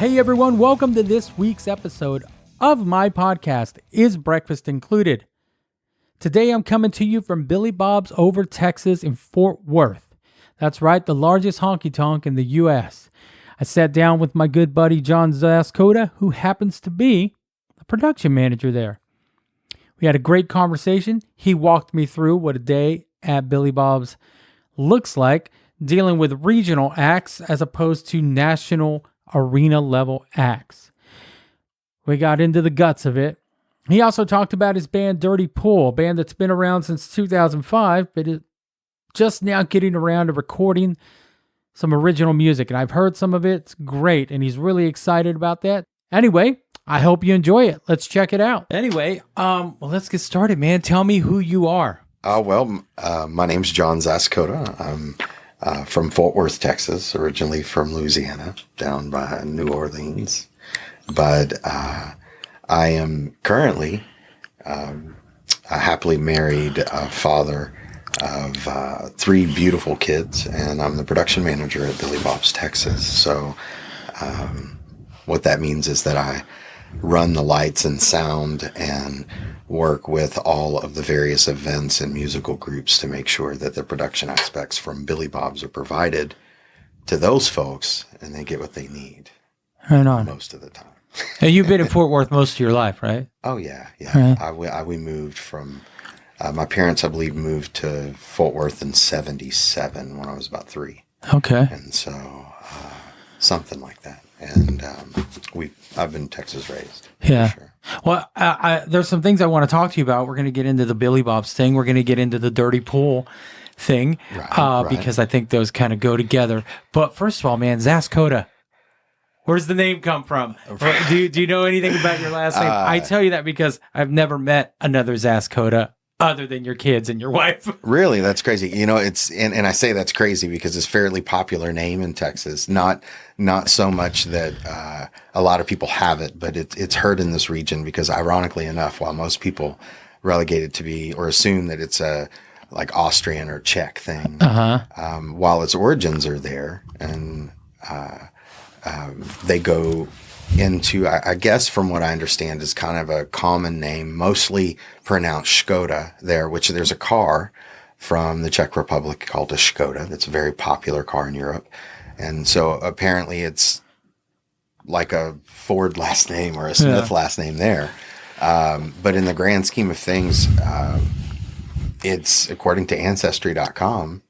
Hey everyone, welcome to this week's episode of my podcast, Is Breakfast Included? Today I'm coming to you from Billy Bob's over Texas in Fort Worth. That's right, the largest honky tonk in the U.S. I sat down with my good buddy John Zaskoda, who happens to be the production manager there. We had a great conversation. He walked me through what a day at Billy Bob's looks like, dealing with regional acts as opposed to national arena level acts. We got into the guts of it. He also talked about his band Dirty Pool, a band that's been around since 2005, but is just now getting around to recording some original music. And I've heard some of it. It's great. And he's really excited about that. Anyway, I hope you enjoy it. Let's check it out. Anyway, let's get started, man. Tell me who you are. My name's John Zaskoda. I'm from Fort Worth, Texas, originally from Louisiana, down by New Orleans. But I am currently a happily married father of 3 beautiful kids, and I'm the production manager at Billy Bob's Texas. So what that means is that I run the lights and sound and work with all of the various events and musical groups to make sure that the production aspects from Billy Bob's are provided to those folks and they get what they need. Right on. Most of the time. And you've been in Fort Worth most of your life, right? Oh, yeah. Right. We moved from, my parents, I believe, moved to Fort Worth in 77 when I was about 3. Okay. And so something like that. And I've been Texas raised. Yeah. For sure. Well, there's some things I want to talk to you about. We're going to get into the Billy Bob's thing. We're going to get into the Dirty Pool thing, right. Because I think those kind of go together. But first of all, man, Zaskoda, where's the name come from? Do you know anything about your last name? I tell you that because I've never met another Zaskoda other than your kids and your wife. Really? That's crazy. You know, it's, and I say that's crazy because it's a fairly popular name in Texas. Not so much that a lot of people have it, but it's heard in this region because ironically enough, while most people relegate it to be or assume that it's a like Austrian or Czech thing, while its origins are there and they go into, I guess from what I understand is kind of a common name, mostly pronounced Skoda there, which there's a car from the Czech Republic called a Skoda. That's a very popular car in Europe. And so apparently it's like a Ford last name or a Smith last name there. But in the grand scheme of things, it's, according to Ancestry.com,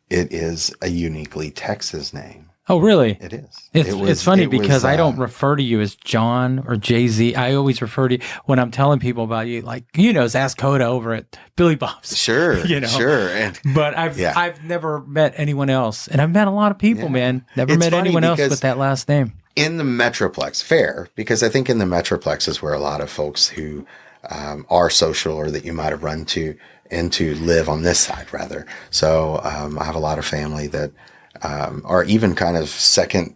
it is a uniquely Texas name. Oh, really? It is. It's funny because I don't refer to you as John or Jay-Z. I always refer to you when I'm telling people about you, like, Zaskoda over at Billy Bob's. Sure, sure. But I've never met anyone else. And I've met a lot of people, man. Never met anyone else with that last name. In the Metroplex, fair, because I think in the Metroplex is where a lot of folks who are social or that you might have run into live on this side, rather. So I have a lot of family that are even kind of second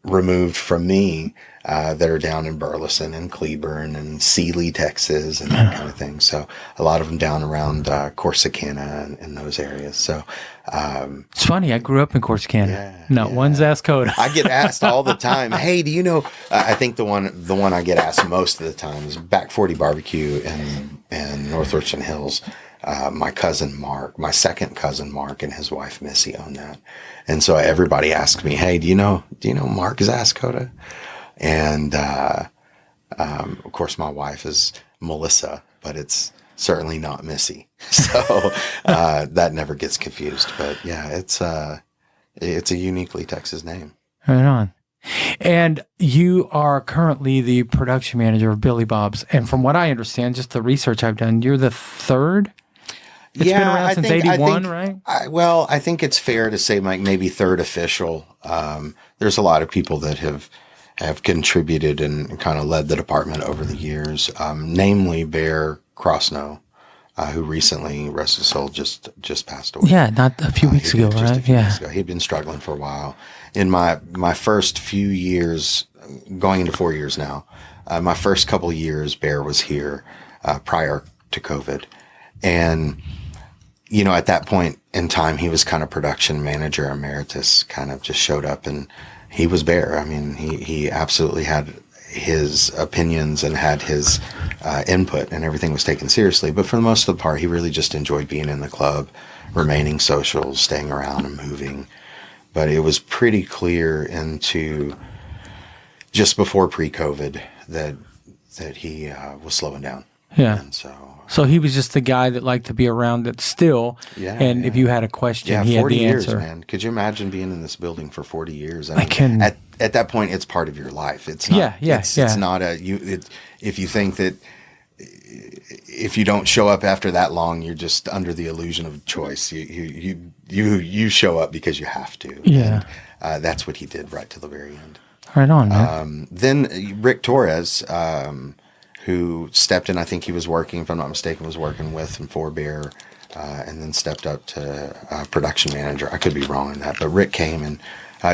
removed from me that are down in Burleson and Cleburne and Sealy, Texas, and that kind of thing. So a lot of them down around Corsicana and those areas. So it's funny. I grew up in Corsicana. One Zaskoda. I get asked all the time, "Hey, do you know?" I think the one I get asked most of the time is Back 40 Barbecue in North Richland Hills. My cousin Mark, my second cousin Mark, and his wife Missy own that. And so everybody asks me, "Hey, do you know Mark Zaskoda?" And of course, my wife is Melissa, but it's certainly not Missy. So that never gets confused. But yeah, it's a uniquely Texas name. Right on. And you are currently the production manager of Billy Bob's. And from what I understand, just the research I've done, you're the third? It's been around since 81, right? I think it's fair to say maybe third official. There's a lot of people that have contributed and kind of led the department over the years, namely Bear Crossnow, who recently, rest his soul, just passed away. Yeah, not a few weeks ago, right? A few weeks ago. He'd been struggling for a while. In my first few years, going into 4 years now, my first couple of years, Bear was here prior to COVID. And, at that point in time, he was kind of production manager emeritus, kind of just showed up and he was bare. I mean, he absolutely had his opinions and had his input, and everything was taken seriously. But for the most of the part, he really just enjoyed being in the club, remaining social, staying around and moving. But it was pretty clear into just before pre-COVID that he was slowing down. Yeah. And so he was just the guy that liked to be around it still. Yeah. And if you had a question, he had 40 the years, answer. man. Could you imagine being in this building for 40 years? I can. At that point, it's part of your life. It's not. It's not if you think that if you don't show up after that long, you're just under the illusion of choice. You show up because you have to. Yeah. And, that's what he did right to the very end. Right on, man. Then Rick Torres, who stepped in, I think he was working, if I'm not mistaken, was working with and for Bear, and then stepped up to production manager. I could be wrong on that, but Rick came and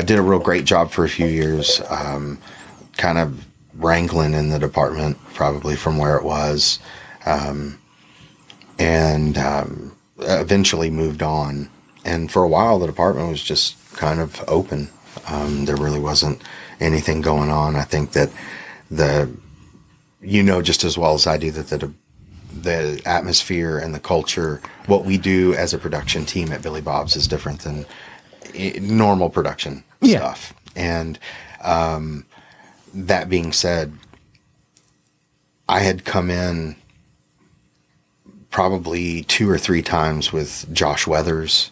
did a real great job for a few years, kind of wrangling in the department, probably from where it was, and eventually moved on. And for a while, the department was just kind of open. There really wasn't anything going on. I think that just as well as I do that the atmosphere and the culture, what we do as a production team at Billy Bob's is different than normal production stuff. And that being said, I had come in probably 2 or 3 times with Josh Weathers,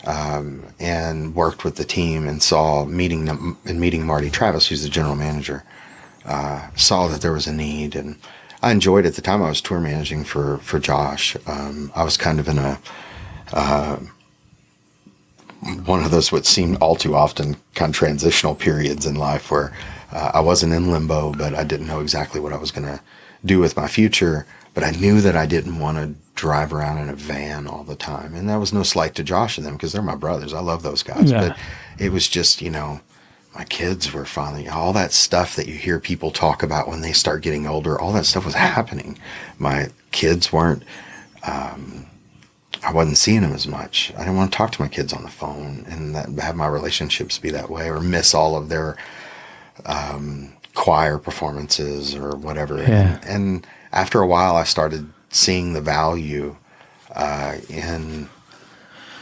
and worked with the team and saw meeting Marty Travis, who's the general manager, saw that there was a need, and I enjoyed it. At the time I was tour managing for Josh. I was kind of in a one of those what seemed all too often kind of transitional periods in life where I wasn't in limbo, but I didn't know exactly what I was going to do with my future. But I knew that I didn't want to drive around in a van all the time. And that was no slight to Josh and them, because they're my brothers. I love those guys. Yeah. But it was just, my kids were finally, all that stuff that you hear people talk about when they start getting older, all that stuff was happening. My kids weren't, I wasn't seeing them as much. I didn't want to talk to my kids on the phone and have my relationships be that way, or miss all of their choir performances or whatever. Yeah. And after a while, I started seeing the value in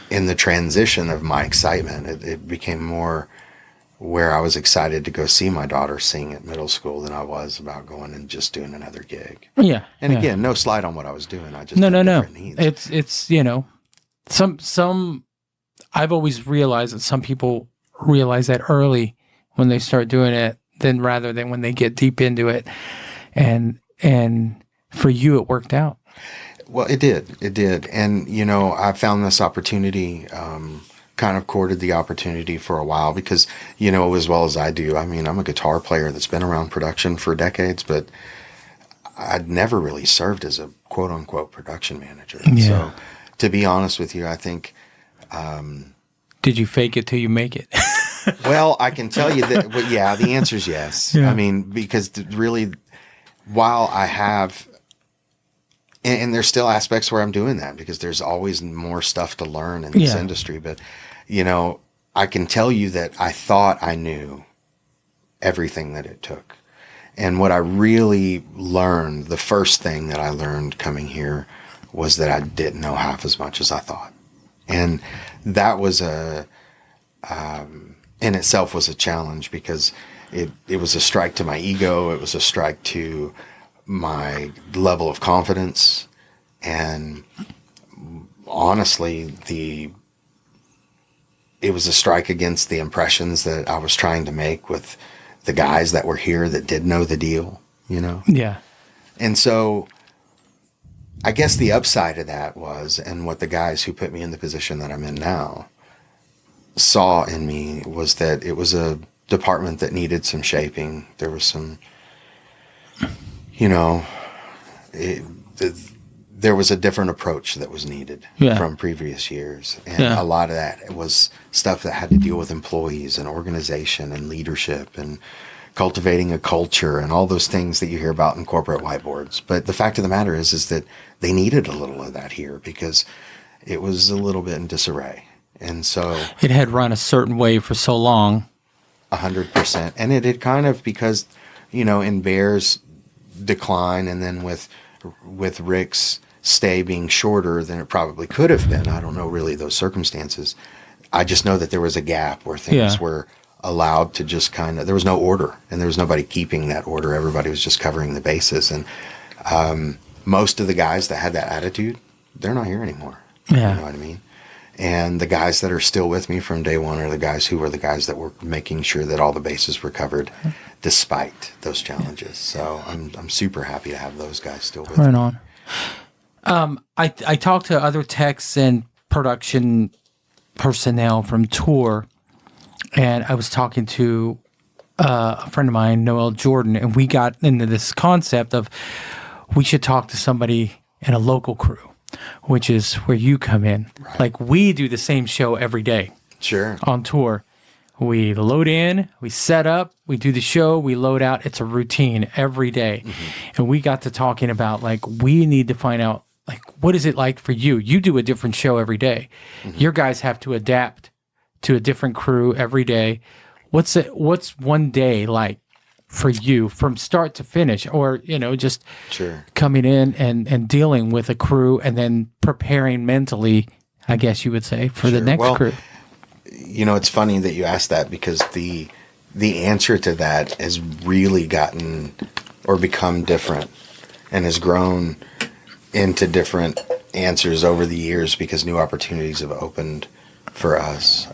the transition of my excitement. It became more where I was excited to go see my daughter sing at middle school than I was about going and just doing another gig. Yeah. And again, no slight on what I was doing. I just no. Needs. It's some. I've always realized that some people realize that early when they start doing it, then rather than when they get deep into it, and for you, it worked out. Well, it did. And, I found this opportunity, kind of courted the opportunity for a while because, as well as I do, I mean, I'm a guitar player that's been around production for decades, but I'd never really served as a quote unquote production manager. Yeah. So to be honest with you, I think, did you fake it till you make it? Well, I can tell you that, the answer is yes. Yeah. I mean, because really, while I have, and there's still aspects where I'm doing that because there's always more stuff to learn in this industry. But, I can tell you that I thought I knew everything that it took. And what I really learned, the first thing that I learned coming here was that I didn't know half as much as I thought. And that was in itself was a challenge because it was a strike to my ego. It was a strike to my level of confidence, and honestly, it was a strike against the impressions that I was trying to make with the guys that were here that did know the deal, Yeah. And so I guess the upside of that was, and what the guys who put me in the position that I'm in now saw in me, was that it was a department that needed some shaping. There was some, there was a different approach that was needed from previous years. And a lot of that was stuff that had to deal with employees and organization and leadership and cultivating a culture and all those things that you hear about in corporate whiteboards. But the fact of the matter is that they needed a little of that here because it was a little bit in disarray. And so it had run a certain way for so long. 100%. And it had kind of, because, in Bear's decline, and then with Rick's stay being shorter than it probably could have been, I don't know really those circumstances. I just know that there was a gap where things were allowed to just there was no order, and there was nobody keeping that order. Everybody was just covering the bases. And most of the guys that had that attitude, they're not here anymore. Yeah. You know what I mean? And the guys that are still with me from day one are the guys who were the guys that were making sure that all the bases were covered despite those challenges. So I'm super happy to have those guys still with me. Right on. I talked to other techs and production personnel from tour, and I was talking to a friend of mine, Noel Jordan, and we got into this concept of we should talk to somebody in a local crew, which is where you come in. Right. Like, we do the same show every day. Sure. On tour. We load in, we set up, we do the show, we load out. It's a routine every day. Mm-hmm. And we got to talking about, like, we need to find out, like, what is it like for you? You do a different show every day. Mm-hmm. Your guys have to adapt to a different crew every day. What's one day like for you from start to finish, or, just coming in and dealing with a crew and then preparing mentally, I guess you would say, for the next crew? It's funny that you asked that, because the answer to that has really gotten or become different and has grown into different answers over the years, because new opportunities have opened for us.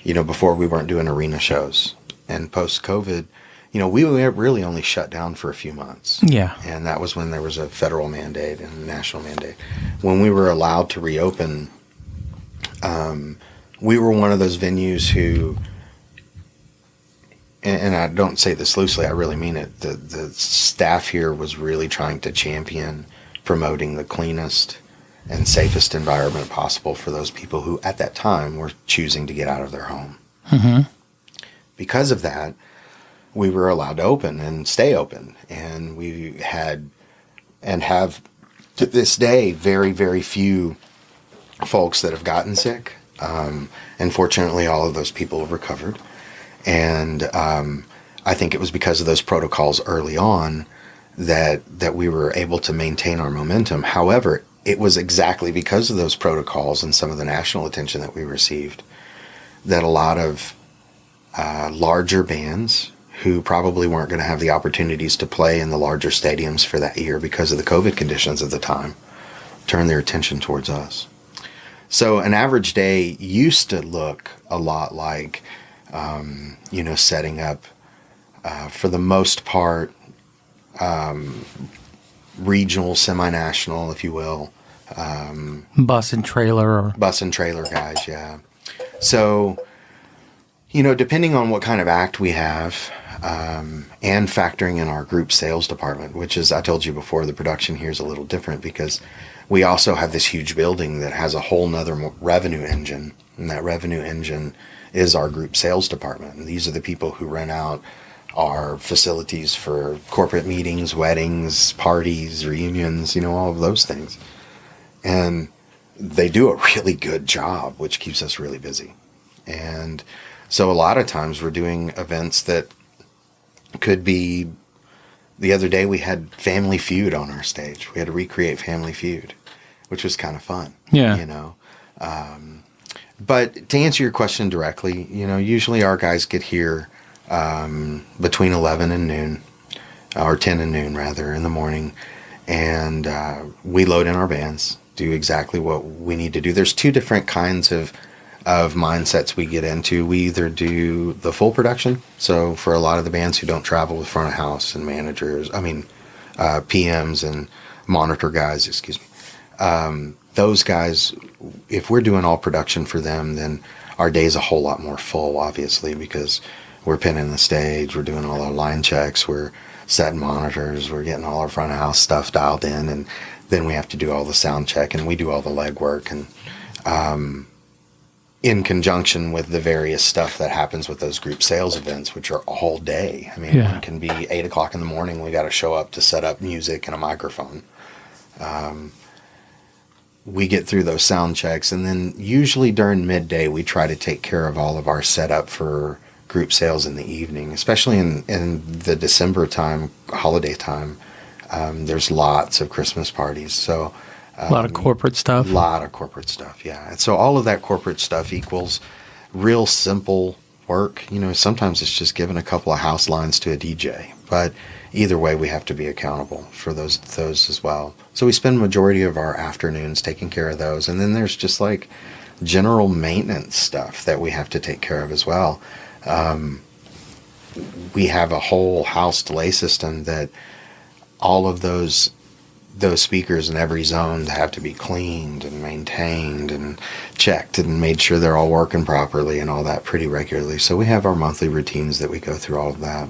Before we weren't doing arena shows, and post-COVID, we were really only shut down for a few months. Yeah. And that was when there was a federal mandate and a national mandate. When we were allowed to reopen, we were one of those venues who, and I don't say this loosely, I really mean it, the staff here was really trying to champion promoting the cleanest and safest environment possible for those people who at that time were choosing to get out of their home. Mm-hmm. Because of that, we were allowed to open and stay open. And we had and have to this day very, very few folks that have gotten sick. And fortunately, all of those people have recovered. And I think it was because of those protocols early on that we were able to maintain our momentum. However, it was exactly because of those protocols and some of the national attention that we received that a lot of larger bands who probably weren't going to have the opportunities to play in the larger stadiums for that year because of the COVID conditions at the time turned their attention towards us. So an average day used to look a lot like, setting up, for the most part, regional, semi-national, if you will. Bus and trailer guys, yeah. So, depending on what kind of act we have, and factoring in our group sales department, which is, I told you before, the production here is a little different because we also have this huge building that has a whole nother revenue engine. And that revenue engine is our group sales department. And these are the people who rent out our facilities for corporate meetings, weddings, parties, reunions, all of those things. And they do a really good job, which keeps us really busy. And so a lot of times we're doing events that could be, the other day we had Family Feud on our stage. We had to recreate Family Feud, which was kind of fun. Yeah. But to answer your question directly, usually our guys get here between 11 and noon, or 10 and noon rather, in the morning. And we load in our bands, do exactly what we need to do. There's two different kinds of mindsets we get into. We either do the full production. So for a lot of the bands who don't travel with front of house and managers, PMs and monitor guys, those guys, if we're doing all production for them, then our day's a whole lot more full, obviously, because we're pinning the stage, we're doing all our line checks, we're setting monitors, we're getting all our front of house stuff dialed in, and then we have to do all the sound check, and we do all the legwork, and in conjunction with the various stuff that happens with those group sales events, which are all day. It can be 8 o'clock in the morning. We got to show up to set up music and a microphone. We get through those sound checks, and then usually during midday, we try to take care of all of our setup for group sales in the evening, especially in the December time, holiday time. There's lots of Christmas parties. So A lot of corporate stuff. a lot of corporate stuff, yeah. And so all of that corporate stuff equals real simple work. Sometimes it's just giving a couple of house lines to a DJ, but either way, we have to be accountable for those as well. So we spend majority of our afternoons taking care of those, and then there's just like general maintenance stuff that we have to take care of as well. We have a whole house delay system that all of those speakers in every zone have to be cleaned and maintained and checked and made sure they're all working properly and all that pretty regularly. So we have our monthly routines that we go through all of that.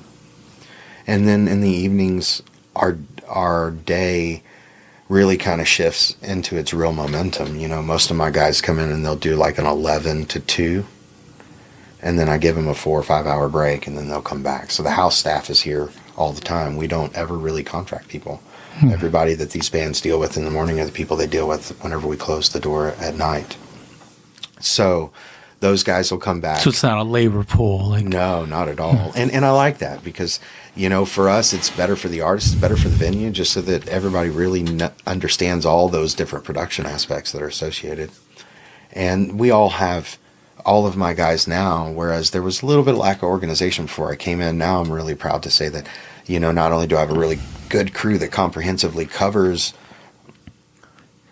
And then in the evenings, our day really kind of shifts into its real momentum. Most of my guys come in and they'll do like an 11 to 2, and then I give them a 4 or 5 hour break, and then they'll come back. So the house staff is here all the time. We don't ever really contract people. Everybody that these bands deal with in the morning are the people they deal with whenever we close the door at night. So those guys will come back. So it's not a labor pool. No, not at all. And I like that because, for us, it's better for the artist, it's better for the venue, just so that everybody really understands all those different production aspects that are associated. And we all have all of my guys now, whereas there was a little bit of lack of organization before I came in. Now I'm really proud to say that, not only do I have a really good crew that comprehensively covers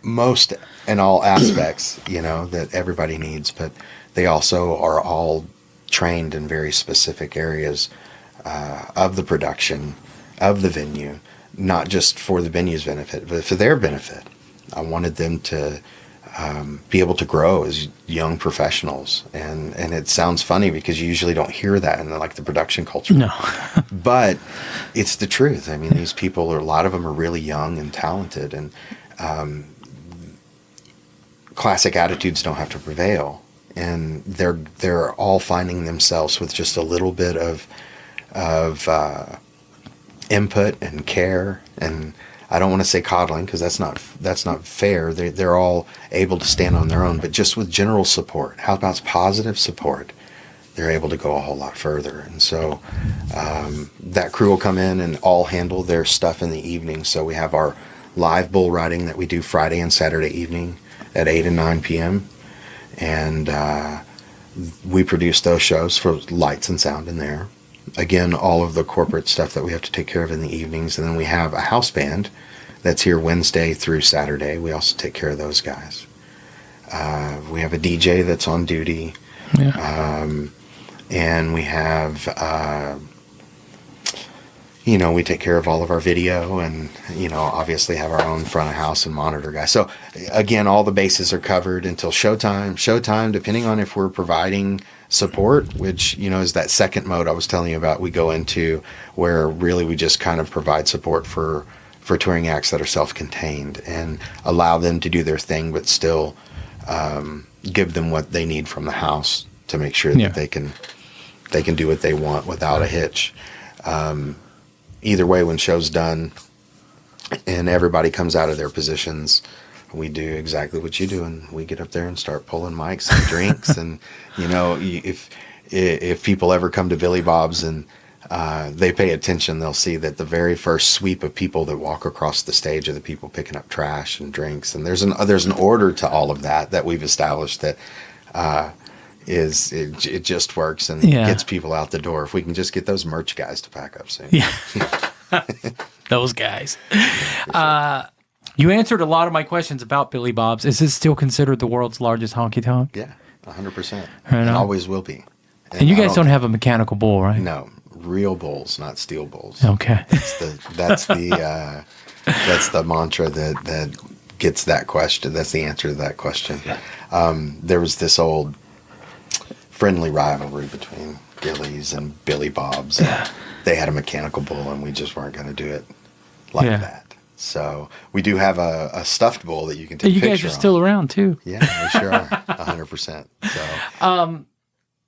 most and all aspects, that everybody needs, but they also are all trained in very specific areas of the production, of the venue, not just for the venue's benefit, but for their benefit. I wanted them to be able to grow as young professionals. And it sounds funny because you usually don't hear that in the production culture. No. But it's the truth. I mean, these people, a lot of them are really young and talented, and classic attitudes don't have to prevail. And they're all finding themselves with just a little bit of input and care, and I don't want to say coddling because that's not fair. They're all able to stand on their own, but just with general support. How about positive support? They're able to go a whole lot further. And so that crew will come in and all handle their stuff in the evening. So we have our live bull riding that we do Friday and Saturday evening at 8 and 9 p.m. And we produce those shows for lights and sound in there. Again, all of the corporate stuff that we have to take care of in the evenings. And then we have a house band that's here Wednesday through Saturday. We also take care of those guys. We have a DJ that's on duty. Yeah. And we have, we take care of all of our video and, obviously have our own front of house and monitor guys. So again, all the bases are covered until showtime. Showtime, depending on if we're providing support, which, is that second mode I was telling you about, we go into where really we just kind of provide support for touring acts that are self-contained and allow them to do their thing, but still give them what they need from the house to make sure that they can do what they want without a hitch. Either way, when show's done and everybody comes out of their positions, we do exactly what you do, and we get up there and start pulling mics and drinks. And if people ever come to Billy Bob's and they pay attention, they'll see that the very first sweep of people that walk across the stage are the people picking up trash and drinks. And there's an order to all of that we've established that it just works and gets people out the door. If we can just get those merch guys to pack up soon. Yeah. Those guys. You answered a lot of my questions about Billy Bob's. Is this still considered the world's largest honky tonk? Yeah, 100%. And always will be. And you guys don't have a mechanical bull, right? No, real bulls, not steel bulls. Okay. That's the mantra that gets that question. That's the answer to that question. There was this old friendly rivalry between Billy's and Billy Bob's. Yeah. They had a mechanical bull, and we just weren't going to do it like that. So we do have a stuffed bull that you can take a picture of. You guys are still around, too. Yeah, we sure are. 100%. So,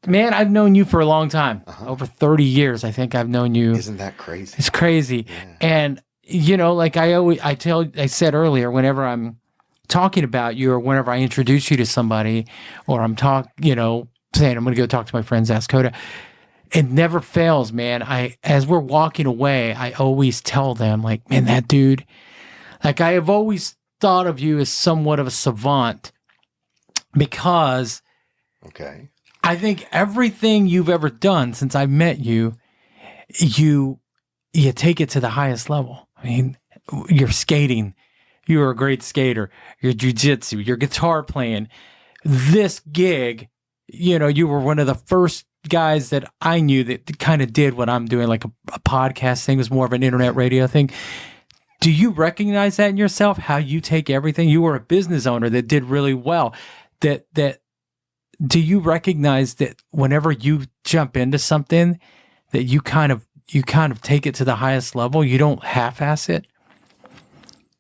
man, I've known you for a long time. Over 30 years, I think I've known you. Isn't that crazy? It's crazy. Yeah. And, like I said earlier, whenever I'm talking about you or whenever I introduce you to somebody or I'm saying I'm going to go talk to my friend Zaskoda, it never fails, man. As we're walking away, I always tell them, like, man, that dude, like, I have always thought of you as somewhat of a savant because Okay. I think everything you've ever done since I met you, you take it to the highest level. I mean, your skating, you were a great skater, your jiu-jitsu, your guitar playing, this gig, you were one of the first guys that I knew that kind of did what I'm doing, like a podcast thing. It was more of an internet radio thing. Do you recognize that in yourself, how you take everything? You were a business owner that did really well. Do you recognize that whenever you jump into something that you kind of take it to the highest level, you don't half-ass it?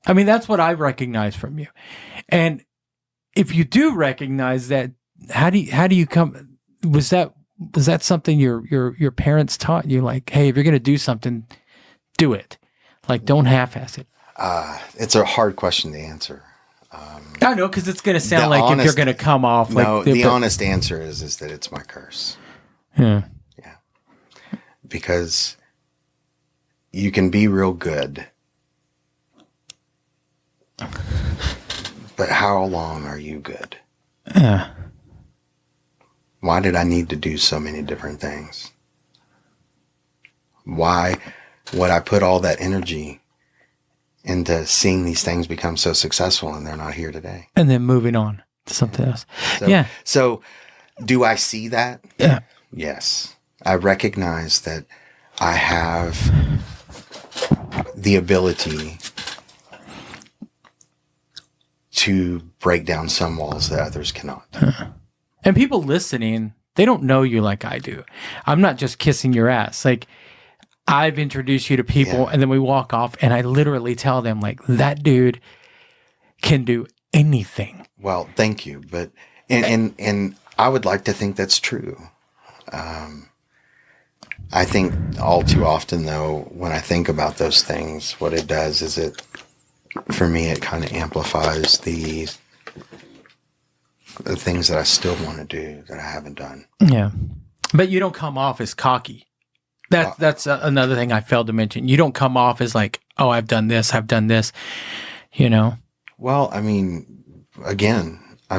I mean, that's what I recognize from you. And if you do recognize that, how do you come? Was that something your parents taught you? Like, hey, if you're going to do something, do it. Like, don't half-ass it. It's a hard question to answer. I know, because it's going to sound like if you're going to come off. No, the honest answer is that it's my curse. Yeah. Yeah. Because you can be real good, but how long are you good? Yeah. Why did I need to do so many different things? Why would I put all that energy into seeing these things become so successful and they're not here today? And then moving on to something else. So do I see that? Yeah. Yes. I recognize that I have the ability to break down some walls that others cannot. And people listening, they don't know you like I do. I'm not just kissing your ass. Like, I've introduced you to people, and then we walk off, and I literally tell them, like, that can do anything. Well, thank you. But, and I would like to think that's true. I think all too often, though, when I think about those things, what it does is for me, it kind of amplifies the things that I still want to do that I haven't done. Yeah. But you don't come off as cocky. That's another thing I failed to mention. You don't come off as like, oh, I've done this. Well, I mean, again, I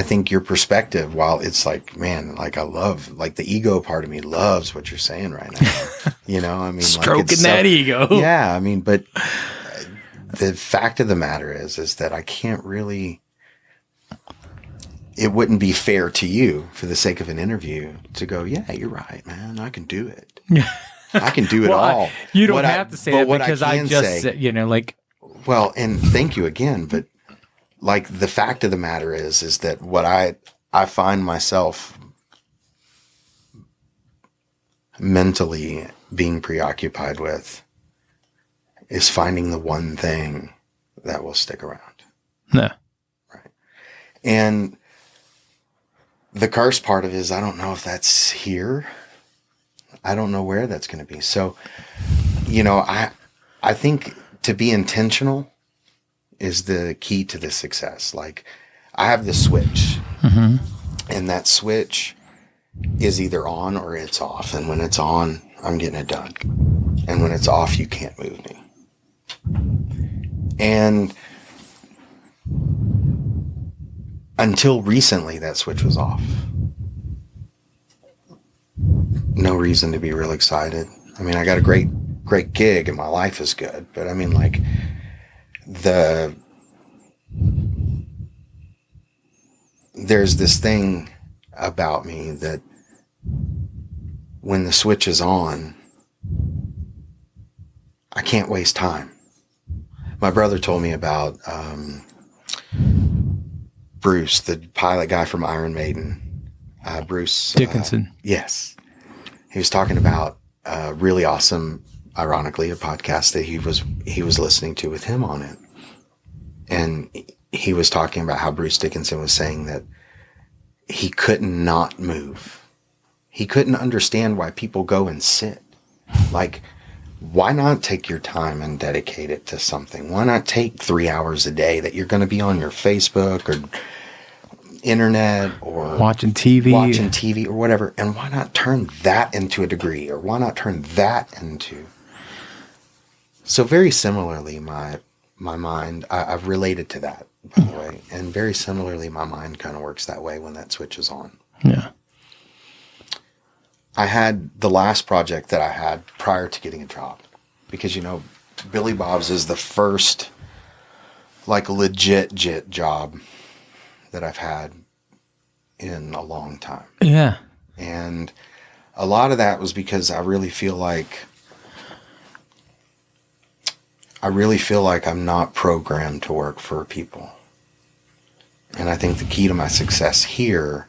think your perspective, while it's like, man, like I love, like the ego part of me loves what you're saying right now. Stroking that ego. Yeah. But the fact of the matter is that I can't really, it wouldn't be fair to you for the sake of an interview to go, yeah, you're right, man. I can do it. I can do it all. You don't have to say that because I just said, well, and thank you again. But like the fact of the matter is that what I find myself mentally being preoccupied with is finding the one thing that will stick around. Yeah. Right. And the curse part of it is I don't know if that's here. I don't know where that's going to be. So, I think to be intentional is the key to the success. Like I have the switch, and that switch is either on or it's off. And when it's on, I'm getting it done. And when it's off, you can't move me. And until recently, that switch was off. No reason to be real excited. I got a great gig and my life is good. But there's this thing about me that when the switch is on, I can't waste time. My brother told me about Bruce, the pilot guy from Iron Maiden. Bruce Dickinson. Yes. He was talking about really awesome, ironically, a podcast that he was listening to with him on it. And he was talking about how Bruce Dickinson was saying that he couldn't not move. He couldn't understand why people go and sit. Like, why not take your time and dedicate it to something? Why not take 3 hours a day that you're going to be on your Facebook or internet or watching TV or whatever. And why not turn that into a degree, or why not turn that into? So very similarly, my mind, I've related to that, by the way. And very similarly, my mind kind of works that way when that switch is on. Yeah. I had the last project that I had prior to getting a job, because, you know, Billy Bob's is the first like legit job that I've had in a long time. Yeah. And a lot of that was because I really feel like I'm not programmed to work for people. And I think the key to my success here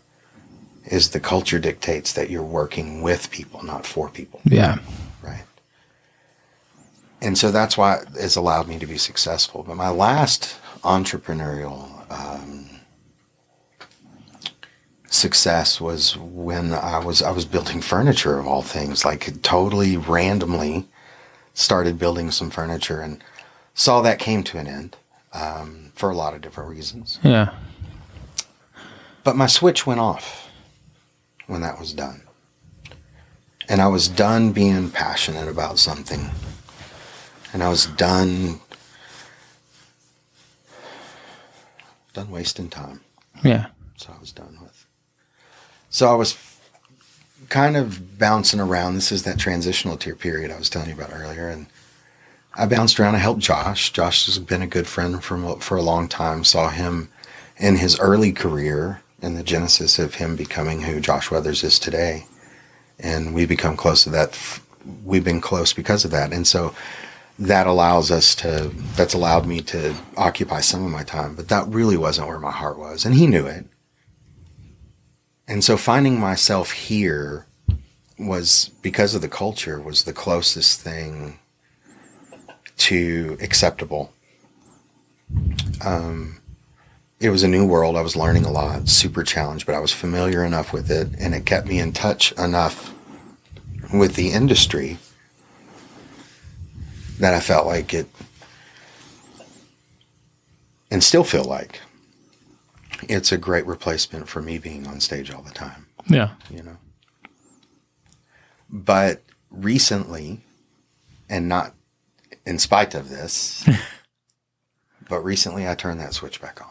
is the culture dictates that you're working with people, not for people. Yeah. Right. And so that's why it's allowed me to be successful. But my last entrepreneurial success was when I was building furniture, of all things, like totally randomly started building some furniture and saw that came to an end for a lot of different reasons. Yeah. But my switch went off when that was done. And I was done being passionate about something. And I was done wasting time. Yeah. So I was done with. So I was kind of bouncing around. This is that transitional tier period I was telling you about earlier. And I bounced around. I helped Josh. Josh has been a good friend for a long time. Saw him in his early career and the genesis of him becoming who Josh Weathers is today. And we've become close to that. We've been close because of that. And so that's allowed me to occupy some of my time, but that really wasn't where my heart was. And he knew it. And so finding myself here was, because of the culture, was the closest thing to acceptable. It was a new world. I was learning a lot, super challenged, but I was familiar enough with it, and it kept me in touch enough with the industry that I felt like it, and still feel like it's a great replacement for me being on stage all the time. Yeah. You know? But recently, and not in spite of this, but recently I turned that switch back on.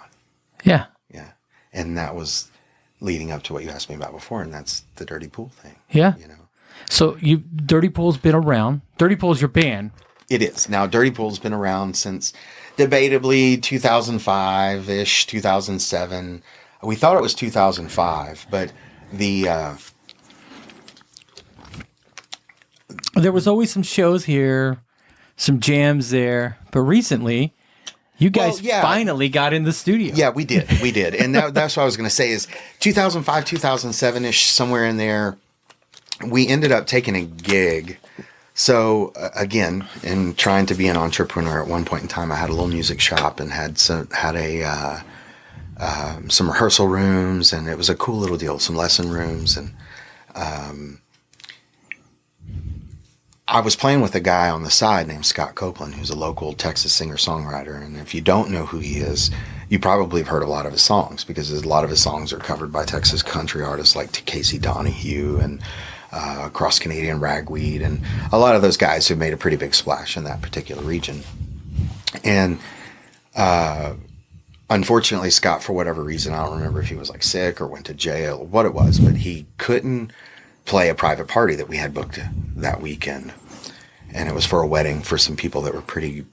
Yeah. Yeah. And that was leading up to what you asked me about before, and that's the Dirty Pool thing. Yeah. You know? So Dirty Pool's been around. Dirty Pool's your band. It is. Now, Dirty Pool's been around since debatably 2005-ish, 2007. We thought it was 2005, but there was always some shows here, some jams there, but recently you guys finally got in the studio. Yeah, we did. And that's what I was going to say is 2005, 2007-ish, somewhere in there, we ended up taking a gig. So again, in trying to be an entrepreneur, at one point in time, I had a little music shop and had some rehearsal rooms, and it was a cool little deal, some lesson rooms. And I was playing with a guy on the side named Scott Copeland, who's a local Texas singer-songwriter. And if you don't know who he is, you probably have heard a lot of his songs, because a lot of his songs are covered by Texas country artists like Casey Donahue and Cross Canadian Ragweed, and a lot of those guys who made a pretty big splash in that particular region. And unfortunately, Scott, for whatever reason, I don't remember if he was like sick or went to jail or what it was, but he couldn't play a private party that we had booked that weekend. And it was for a wedding for some people that were pretty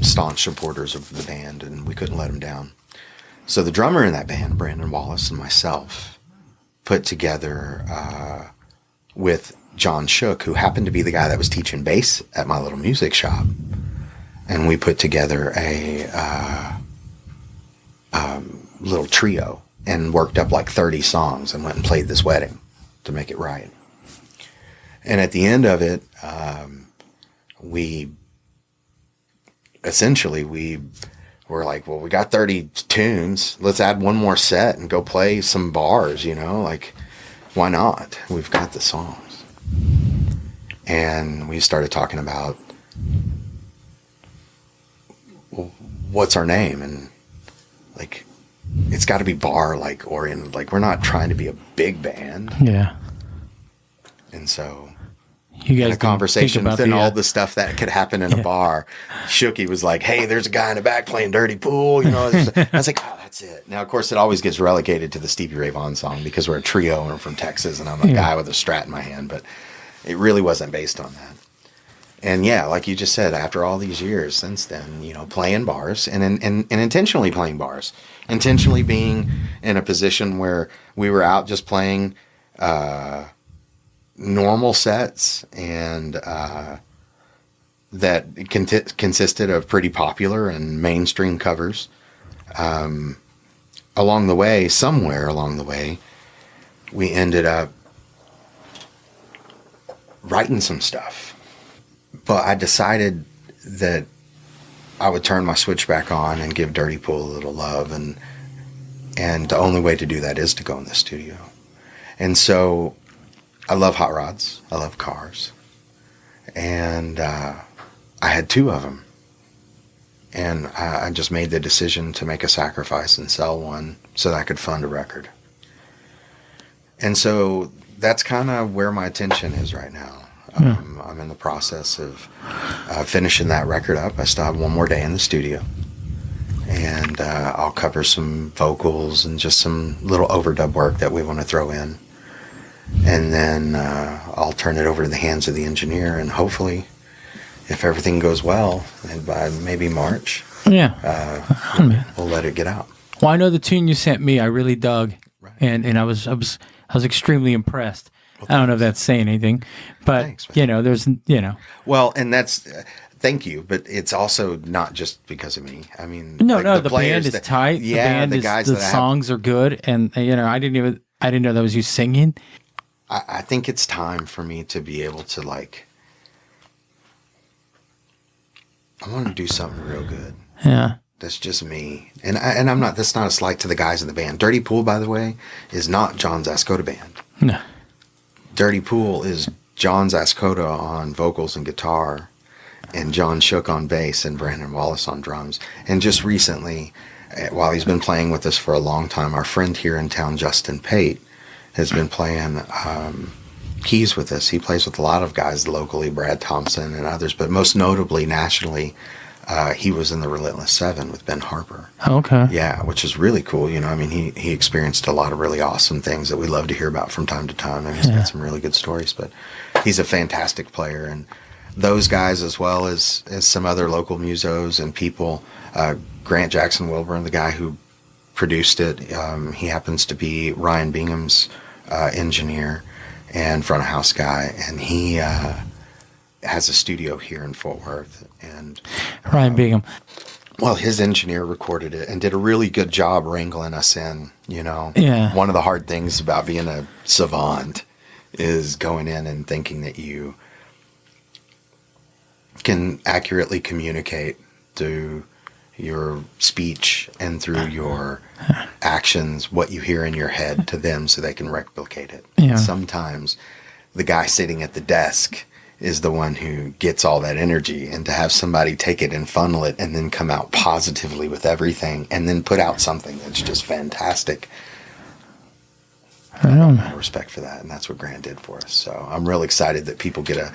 staunch supporters of the band, and we couldn't let him down. So the drummer in that band, Brandon Wallace, and myself put together with John Shook, who happened to be the guy that was teaching bass at my little music shop. And we put together a little trio and worked up like 30 songs and went and played this wedding to make it right. And at the end of it, we were like, well, we got 30 tunes. Let's add one more set and go play some bars, you know, like, why not? We've got the songs. And we started talking about, well, what's our name? And like, it's got to be bar like oriented. Like we're not trying to be a big band. Yeah. And so you guys in a conversation and all the stuff that could happen in a bar, Shooky was like, hey, there's a guy in the back playing Dirty Pool. You know, I was like, oh, that's it. Now, of course, it always gets relegated to the Stevie Ray Vaughan song because we're a trio and we're from Texas and I'm a guy with a Strat in my hand. But it really wasn't based on that. And yeah, like you just said, after all these years since then, you know, playing bars and intentionally playing bars, intentionally being in a position where we were out just playing normal sets and that consisted of pretty popular and mainstream covers. Along the way, somewhere along the way, we ended up writing some stuff. But I decided that I would turn my switch back on and give Dirty Pool a little love. And the only way to do that is to go in the studio. And so I love hot rods. I love cars. And I had 2 of them. And I just made the decision to make a sacrifice and sell one so that I could fund a record. And so that's kind of where my attention is right now. I'm in the process of finishing that record up. I still have one more day in the studio. And I'll cover some vocals and just some little overdub work that we want to throw in. And then I'll turn it over to the hands of the engineer. And hopefully, if everything goes well, and by maybe March, we'll let it get out. Well, I know the tune you sent me, I really dug. Right. And I was extremely impressed. Well, I don't know if that's saying anything, but thanks, you know, there's, you know. Well, and that's, thank you, but it's also not just because of me. I mean, no, the band is tight. Yeah, the guys, the songs are good, and you know, I didn't know that was you singing. I think it's time for me to be able to like. I want to do something real good. Yeah. That's just me, and I'm not. That's not a slight to the guys in the band. Dirty Pool, by the way, is not John Zaskoda band. No. Dirty Pool is John Zaskoda on vocals and guitar, and John Shook on bass, and Brandon Wallace on drums. And just recently, while he's been playing with us for a long time, our friend here in town, Justin Pate, has been playing keys with us. He plays with a lot of guys locally, Brad Thompson and others, but most notably nationally, he was in the Relentless Seven with Ben Harper. Okay. Yeah, which is really cool. You know, I mean, he experienced a lot of really awesome things that we love to hear about from time to time. And he's got some really good stories, but he's a fantastic player. And those guys, as well as some other local musos and people, Grant Jackson Wilburn, the guy who produced it, he happens to be Ryan Bingham's engineer and front of house guy. And he has a studio here in Fort Worth. And Ryan Bingham. Well, his engineer recorded it and did a really good job wrangling us in, you know. Yeah. One of the hard things about being a savant is going in and thinking that you can accurately communicate through your speech and through your actions what you hear in your head to them so they can replicate it. Yeah. And sometimes the guy sitting at the desk is the one who gets all that energy, and to have somebody take it and funnel it and then come out positively with everything and then put out something that's just fantastic. I have respect for that, and that's what Grant did for us. So I'm real excited that people get a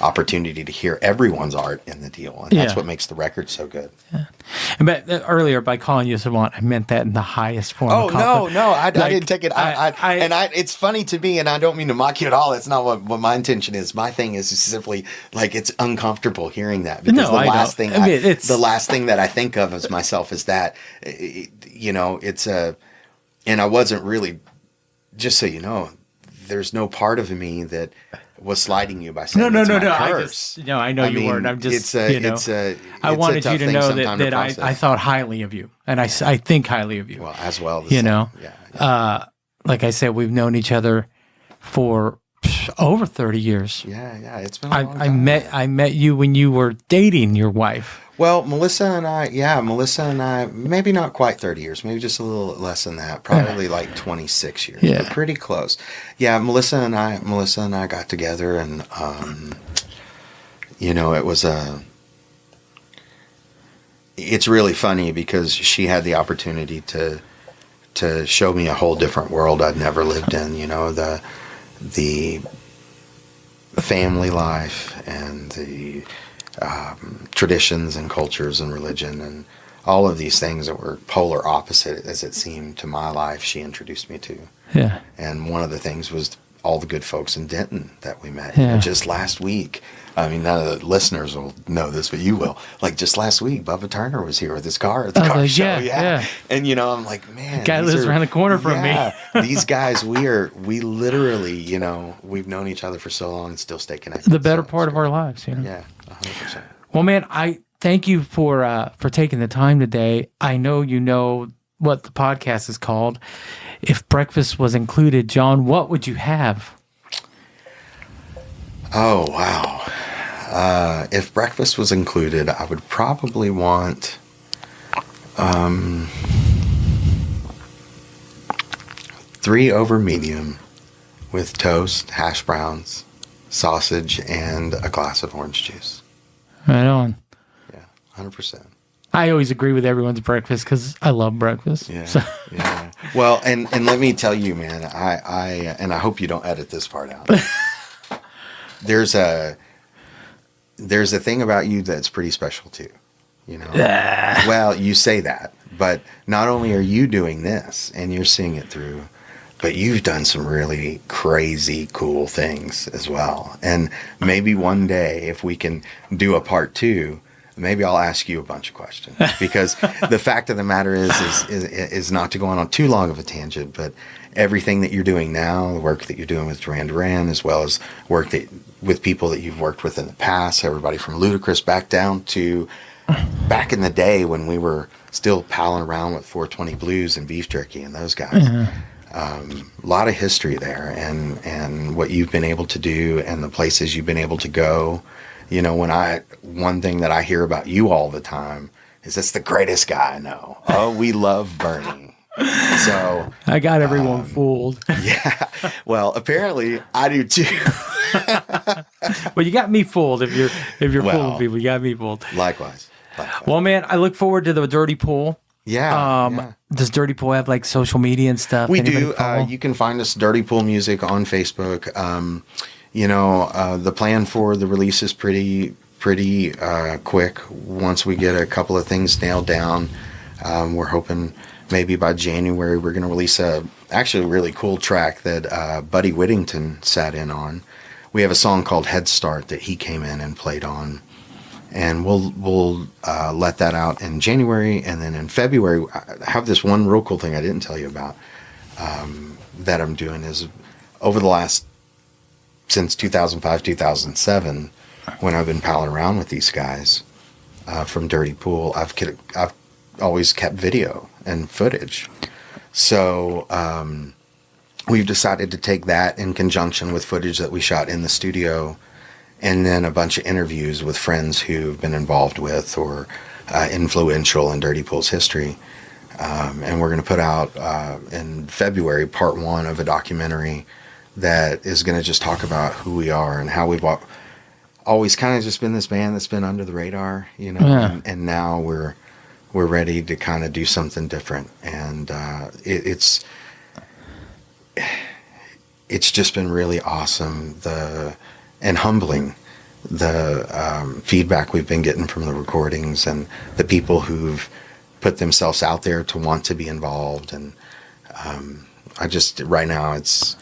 opportunity to hear everyone's art in the deal, and that's what makes the record so good. Yeah. But earlier, by calling you savant, I meant that in the highest form. Oh, no, I didn't take it. It's funny to me, and I don't mean to mock you at all. It's not what my intention is. My thing is simply like it's uncomfortable hearing that, because the last thing that I think of as myself is that, you know, and I wasn't really. Just so you know, there's no part of me that was sliding you by saying no. Curse. I know you weren't. I'm just, I wanted you to know that I thought highly of you, and I think highly of you. Well, as well. You know, like I said, we've known each other for over 30 years. Yeah, it's been a long time. I met you when you were dating your wife. Well, Melissa and I, maybe not quite 30 years, maybe just a little less than that, probably like 26 years, but pretty close. Yeah, Melissa and I got together, and, you know, it's really funny because she had the opportunity to to show me a whole different world I'd never lived in. You know, the family life and the traditions and cultures and religion and all of these things that were polar opposite as it seemed to my life. She introduced me to. Yeah. And one of the things was all the good folks in Denton that we met. Yeah. You know, just last week. I mean, none of the listeners will know this, but you will. Like, just last week, Bubba Turner was here with his car at the car show. Yeah. And, you know, I'm like, man. The guy lives around the corner from me. These guys, we literally, you know, we've known each other for so long and still stay connected. The better part of our lives, you know? Yeah, 100%. Well, man, I thank you for taking the time today. I know you know what the podcast is called. If breakfast was included, John, what would you have? Oh, wow. If breakfast was included, I would probably want 3 over medium with toast, hash browns, sausage, and a glass of orange juice. Right on. Yeah, 100%. I always agree with everyone's breakfast because I love breakfast. Yeah, so. yeah. Well, and let me tell you, man, I hope you don't edit this part out. There's a thing about you that's pretty special too, you know. Well, you say that, but not only are you doing this and you're seeing it through, but you've done some really crazy cool things as well. And maybe one day, if we can do a part 2, maybe I'll ask you a bunch of questions, because the fact of the matter is not to go on too long of a tangent, but everything that you're doing now, the work that you're doing with Duran Duran, as well as work with people that you've worked with in the past, everybody from Ludacris back down to back in the day when we were still palling around with 420 Blues and Beef Jerky and those guys. A lot of history there, and what you've been able to do and the places you've been able to go. You know, one thing that I hear about you all the time is that's the greatest guy I know. Oh, we love Bernie. So I got everyone fooled. Yeah. Well, apparently I do too. Well, you got me fooled. If you're fooling people, you got me fooled. Likewise. Well, man, I look forward to the Dirty Pool. Yeah. Does Dirty Pool have like social media and stuff? We do. You can find us Dirty Pool Music on Facebook. You know, the plan for the release is pretty quick. Once we get a couple of things nailed down, we're hoping maybe by January we're going to release actually a really cool track that Buddy Whittington sat in on. We have a song called Head Start that he came in and played on, and we'll let that out in January. And then in February, I have this one real cool thing I didn't tell you about that I'm doing is over the last since 2005, 2007, when I've been palling around with these guys from Dirty Pool, I've always kept video and footage. So we've decided to take that in conjunction with footage that we shot in the studio, and then a bunch of interviews with friends who've been involved with or influential in Dirty Pool's history. And we're going to put out in February part 1 of a documentary that is going to just talk about who we are and how we've always kind of just been this band that's been under the radar, you know. Yeah. And now we're ready to kind of do something different, and it's just been really awesome and humbling, the feedback we've been getting from the recordings and the people who've put themselves out there to want to be involved. And I just right now it's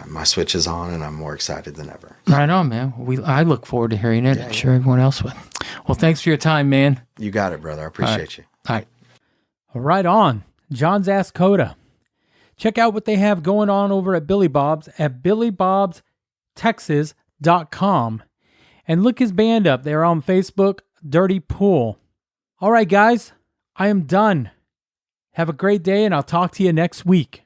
my switch is on and I'm more excited than ever. Right on, man. I look forward to hearing it. I'm sure everyone else would. Well, thanks for your time, man. You got it, brother. I appreciate you. All right. Right on. John Zaskoda. Check out what they have going on over at Billy Bob's at billybobstexas.com. And look his band up. They're on Facebook, Dirty Pool. All right, guys. I am done. Have a great day, and I'll talk to you next week.